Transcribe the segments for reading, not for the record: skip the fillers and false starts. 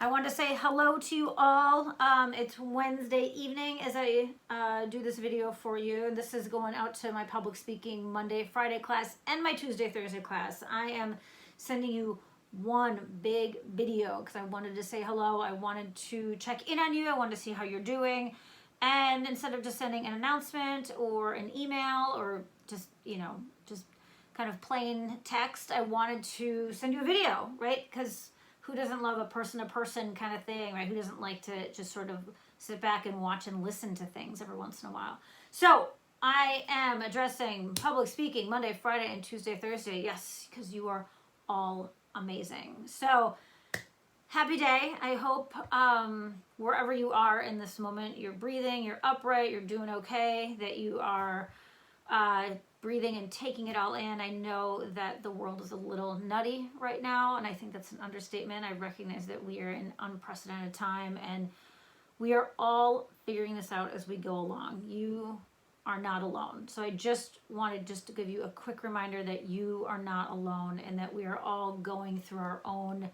I want to say hello to you all. It's Wednesday evening as I do this video for you. And this is going out to my public speaking Monday, Friday class and my Tuesday, Thursday class. I am sending you one big video because I wanted to say hello. I wanted to check in on you. I wanted to see how you're doing. And instead of just sending an announcement or an email or just, just kind of plain text, I wanted to send you a video, right? Because who doesn't love a person-to-person kind of thing, right? Who doesn't like to just sort of sit back and watch and listen to things every once in a while? So I am addressing public speaking Monday, Friday, and Tuesday, Thursday. Yes, because you are all amazing. So happy day. I hope wherever you are in this moment, you're breathing, you're upright, you're doing okay, that you are breathing and taking it all in. I know that the world is a little nutty right now, and I think that's an understatement. I recognize that we are in unprecedented time, and we are all figuring this out as we go along. You are not alone. So I just wanted to give you a quick reminder that you are not alone, and that we are all going through our own,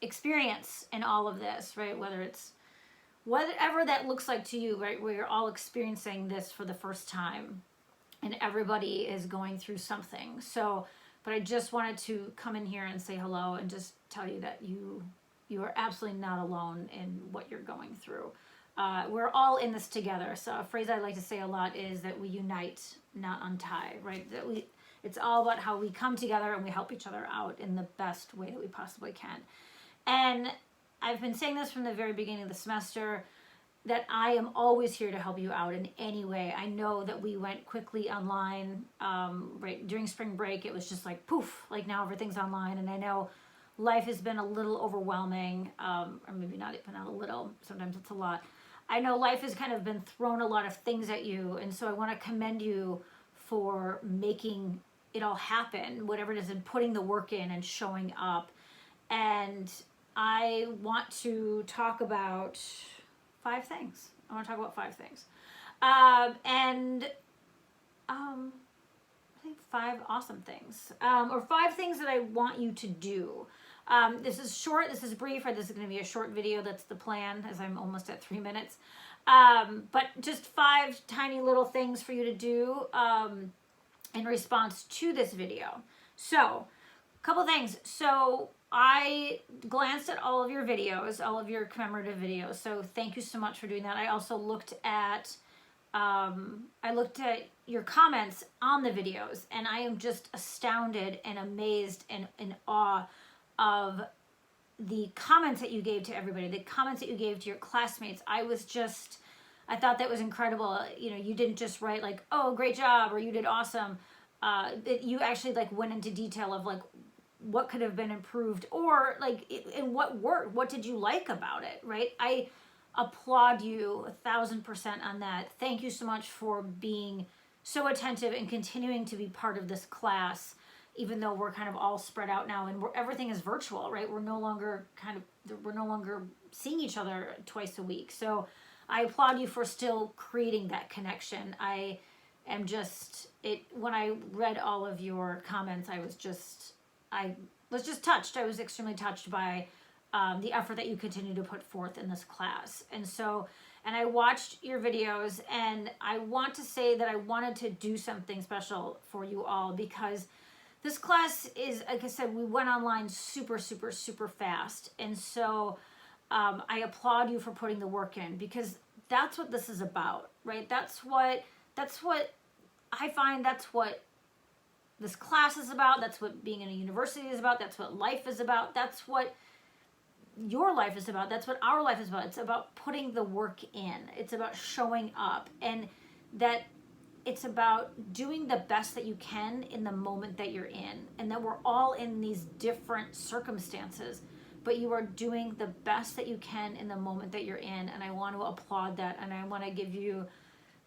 experience in all of this, right? Whether it's whatever that looks like to you, right? We're all experiencing this for the first time, and everybody is going through something. So, but I just wanted to come in here and say hello and just tell you that you are absolutely not alone in what you're going through. We're all in this together. So a phrase I like to say a lot is that we unite, not untie, right? It's all about how we come together and we help each other out in the best way that we possibly can. And I've been saying this from the very beginning of the semester, that I am always here to help you out in any way. I know that we went quickly online, right during spring break. It was just like poof, like now everything's online. And I know life has been a little overwhelming, or maybe not even a little, sometimes it's a lot. I know life has kind of been thrown a lot of things at you. And so I want to commend you for making it all happen, whatever it is, and putting the work in and showing up. And I want to talk about 5 things. I think 5 awesome things, or 5 things that I want you to do. This is short, this is brief, or this is going to be a short video. That's the plan, as I'm almost at 3 minutes. But just 5 tiny little things for you to do in response to this video. So, a couple things. So, I glanced at all of your videos, all of your commemorative videos. So thank you so much for doing that. I also looked at your comments on the videos, and I am just astounded and amazed and in awe of the comments that you gave to everybody, the comments that you gave to your classmates. I thought that was incredible. You didn't just write like, "Oh, great job," or "You did awesome." You actually went into detail of what could have been improved, or in what worked. What did you like about it, right? I applaud you 1,000% on that. Thank you so much for being so attentive and continuing to be part of this class, even though we're kind of all spread out now and everything is virtual, right? We're no longer seeing each other twice a week. So I applaud you for still creating that connection. When I read all of your comments, I was just touched. I was extremely touched by the effort that you continue to put forth in this class. And I watched your videos, and I want to say that I wanted to do something special for you all, because this class is, like I said, we went online super, super, super fast. And so I applaud you for putting the work in, because that's what this is about, right? That's what I find, that's what this class is about. That's what being in a university is about. That's what life is about. That's what your life is about. That's what our life is about. It's about putting the work in. It's about showing up, and that it's about doing the best that you can in the moment that you're in, and that we're all in these different circumstances, but you are doing the best that you can in the moment that you're in. And I want to applaud that, and I want to give you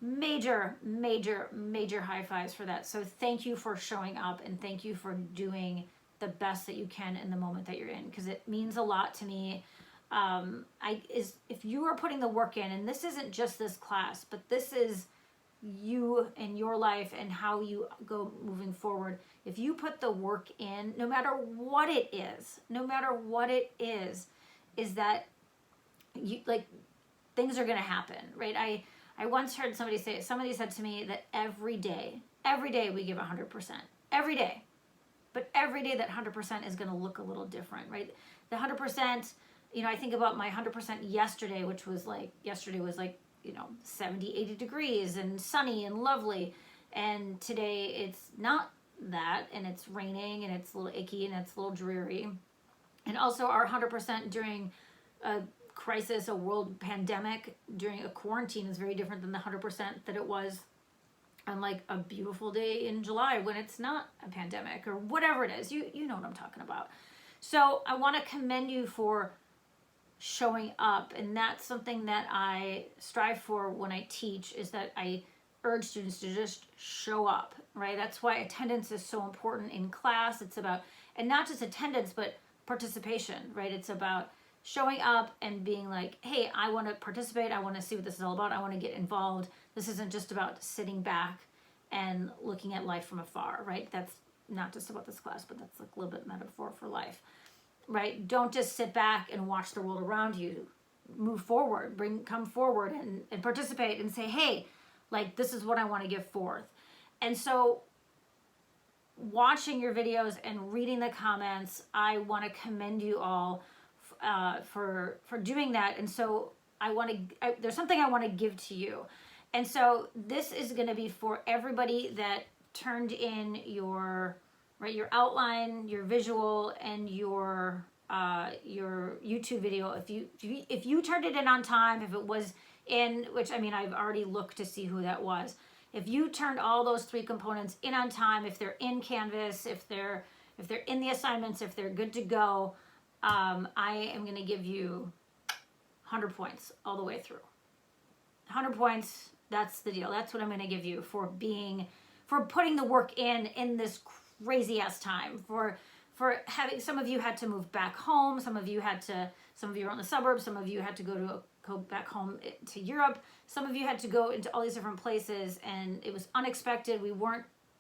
major, major, major high fives for that. So thank you for showing up, and thank you for doing the best that you can in the moment that you're in, because it means a lot to me. If you are putting the work in, and this isn't just this class, but this is you and your life and how you go moving forward, if you put the work in, no matter what it is that you like, things are going to happen, right? I once heard somebody said to me that every day we give 100%, every day, but every day that 100% is going to look a little different, right? The 100%, I think about my 100% yesterday, which was like, 70, 80 degrees and sunny and lovely. And today it's not that, and it's raining and it's a little icky and it's a little dreary. And also our 100% during a crisis, a world pandemic, during a quarantine is very different than the 100% that it was on like a beautiful day in July when it's not a pandemic or whatever it is. You know what I'm talking about. So I want to commend you for showing up, and that's something that I strive for when I teach, is that I urge students to just show up, right? That's why attendance is so important in class. It's about, and not just attendance, but participation, right? It's about showing up and being like, hey, I want to participate. I want to see what this is all about. I want to get involved. This isn't just about sitting back and looking at life from afar, right? That's not just about this class, but that's like a little bit metaphor for life, right? Don't just sit back and watch the world around you. Move forward, come forward and participate and say, hey, like, this is what I want to give forth. And so watching your videos and reading the comments, I want to commend you all for doing that. And so there's something I want to give to you. And so this is going to be for everybody that turned in your outline, your visual, and your YouTube video. If you turned it in on time, if it was in, which, I mean, I've already looked to see who that was. If you turned all those 3 components in on time, if they're in Canvas, if they're in the assignments, if they're good to go, I am going to give you 100 points all the way through. 100 points, that's the deal. That's what I'm going to give you for putting the work in this crazy ass time, for having, some of you had to move back home, some of you are in the suburbs, some of you had to go back home to Europe, some of you had to go into all these different places, and it was unexpected.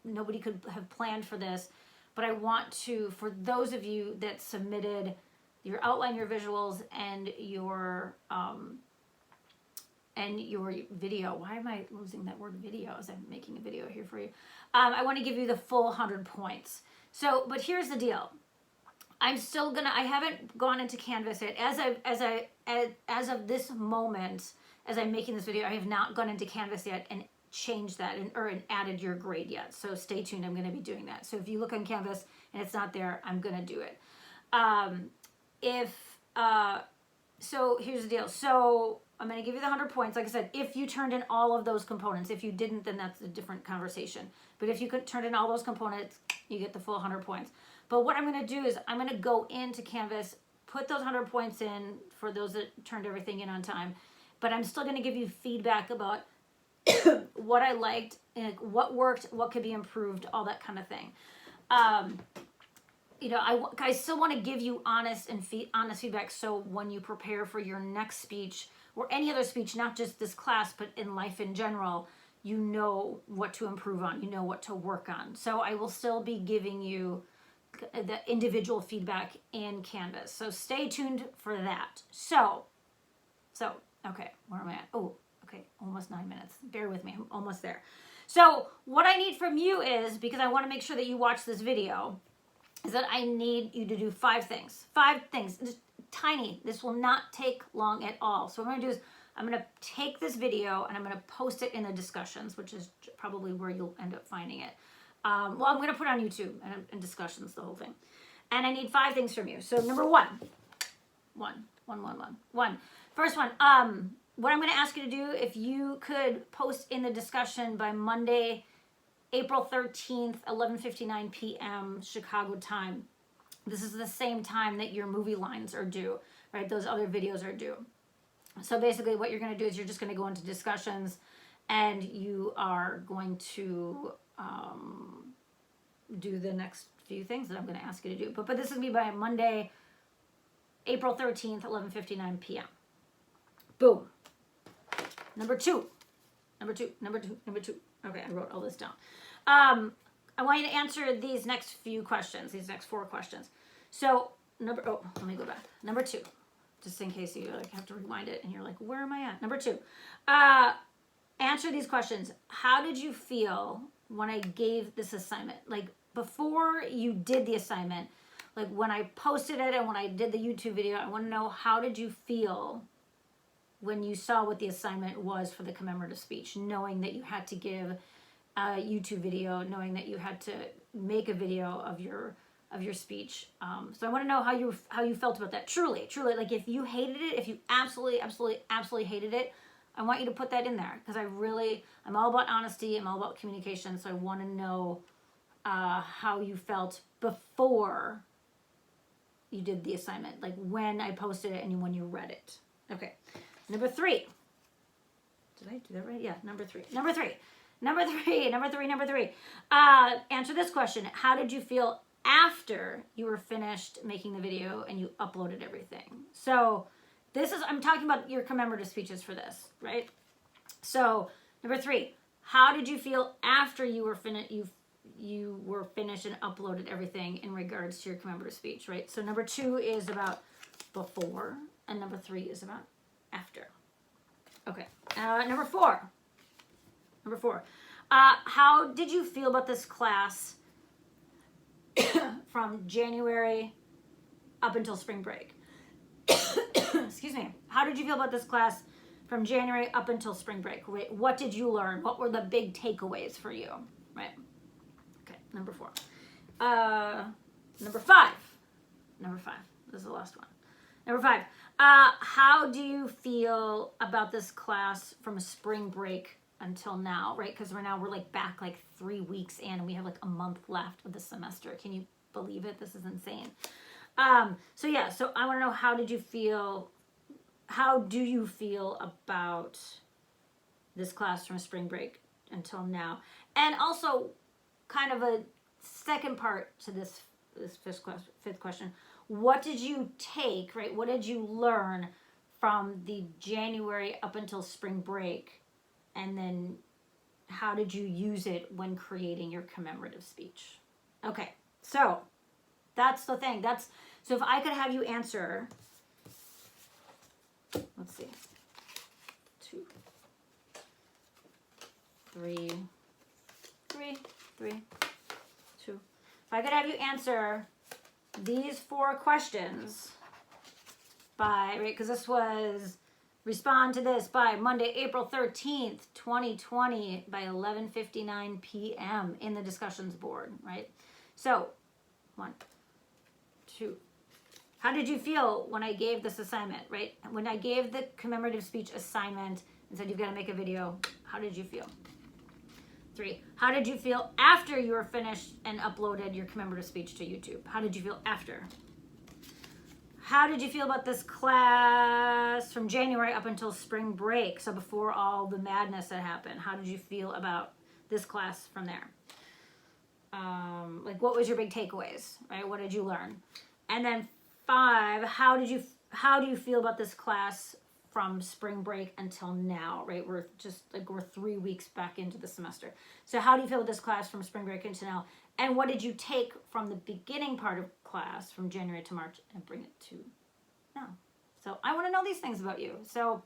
Nobody could have planned for this, but I want to, for those of you that submitted your outline, your visuals, and your video. Why am I losing that word video as I'm making a video here for you? I want to give you the full 100 points. So, but here's the deal. I haven't gone into Canvas yet. As of this moment, as I'm making this video, I have not gone into Canvas yet and changed that and added your grade yet. So stay tuned. I'm going to be doing that. So if you look on Canvas and it's not there, I'm going to do it. So here's the deal. So I'm going to give you the 100 points. Like I said, if you turned in all of those components. If you didn't, then that's a different conversation. But if you could turn in all those components, you get the full 100 points. But what I'm going to do is I'm going to go into Canvas, put those 100 points in for those that turned everything in on time. But I'm still going to give you feedback about what I liked, and what worked, what could be improved, all that kind of thing. I still want to give you honest feedback, so when you prepare for your next speech or any other speech, not just this class, but in life in general, you know what to improve on, you know what to work on. So I will still be giving you the individual feedback in Canvas. So stay tuned for that. So, okay, where am I at? Oh, okay, almost 9 minutes. Bear with me, I'm almost there. So what I need from you is, because I want to make sure that you watch this video, is that I need you to do 5 things. 5 things, just tiny. This will not take long at all. So what I'm going to do is I'm going to take this video and I'm going to post it in the discussions, which is probably where you'll end up finding it. I'm going to put it on YouTube and discussions, the whole thing. And I need 5 things from you. So number 1. First one, what I'm going to ask you to do, if you could post in the discussion by Monday, April 13th, 11:59 p.m. Chicago time. This is the same time that your movie lines are due, right? Those other videos are due. So basically what you're going to do is you're just going to go into discussions and you are going to do the next few things that I'm going to ask you to do. But this is going to be by Monday, April 13th, 11:59 p.m. Boom. Number 2. Number two. Okay, I wrote all this down. I want you to answer these next few questions, these next 4 questions. So, let me go back. Number 2, just in case you like have to rewind it and you're like, where am I at? Number 2, answer these questions. How did you feel when I gave this assignment? Like, before you did the assignment, like when I posted it and when I did the YouTube video, I want to know, how did you feel when you saw what the assignment was for the commemorative speech, knowing that you had to give a YouTube video, knowing that you had to make a video of your speech. So I want to know how you felt about that. Truly, like if you hated it, if you absolutely hated it, I want you to put that in there, because I'm all about honesty. I'm all about communication. So I want to know how you felt before you did the assignment, like when I posted it and when you read it. Okay. Number 3. Did I do that right? Yeah, number 3. Number 3. Answer this question. How did you feel after you were finished making the video and you uploaded everything? So I'm talking about your commemorative speeches for this, right? So number 3, how did you feel after you were finished? You were finished and uploaded everything in regards to your commemorative speech, right? So number 2 is about before, and number 3 is about after. Okay. Number 4. How did you feel about this class from January up until spring break? Excuse me. How did you feel about this class from January up until spring break? Wait, what did you learn? What were the big takeaways for you? Right. Okay. Number 4. Number 5. This is the last one. Number 5. How do you feel about this class from spring break until now, right? Because right now we're like back like 3 weeks in, and we have like a month left of the semester. Can you believe it? This is insane. So I want to know, how do you feel about this class from spring break until now? And also, kind of a second part to this fifth question. What did you take, right? What did you learn from the January up until spring break? And then how did you use it when creating your commemorative speech? Okay, so that's the thing. So if I could have you answer, let's see, 2, 3, 2. If I could have you answer these 4 questions by, right, because this was, respond to this by Monday, April 13th, 2020 by 11:59 p.m. in the discussions board, right? So, 1, 2. How did you feel when I gave this assignment, right? When I gave the commemorative speech assignment and said you've got to make a video, how did you feel? 3. How did you feel after you were finished and uploaded your commemorative speech to YouTube? How did you feel after? How did you feel about this class from January up until spring break? So before all the madness that happened, how did you feel about this class from there? Like, what was your big takeaways, right? What did you learn? And then 5, how do you feel about this class from spring break until now, right? We're 3 weeks back into the semester. So how do you feel with this class from spring break until now? And what did you take from the beginning part of class from January to March and bring it to now? So I want to know these things about you. So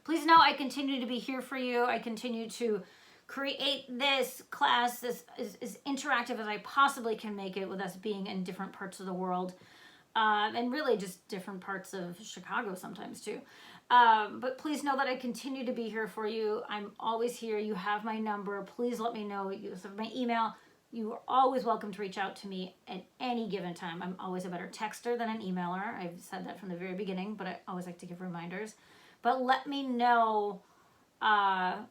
please know I continue to be here for you. I continue to create this class, this as interactive as I possibly can make it, with us being in different parts of the world. And really just different parts of Chicago sometimes too. But please know that I continue to be here for you. I'm always here. You have my number. Please let me know. You have my email. You are always welcome to reach out to me at any given time. I'm always a better texter than an emailer. I've said that from the very beginning, but I always like to give reminders. But let me know how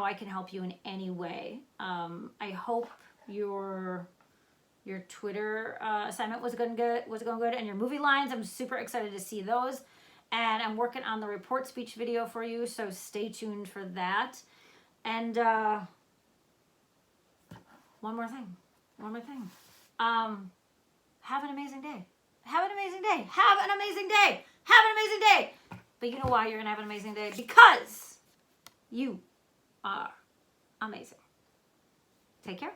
I can help you in any way. I hope your Twitter assignment was going good, and your movie lines. I'm super excited to see those. And I'm working on the report speech video for you, so stay tuned for that. And one more thing. Have an amazing day. But you know why you're going to have an amazing day? Because you are amazing. Take care.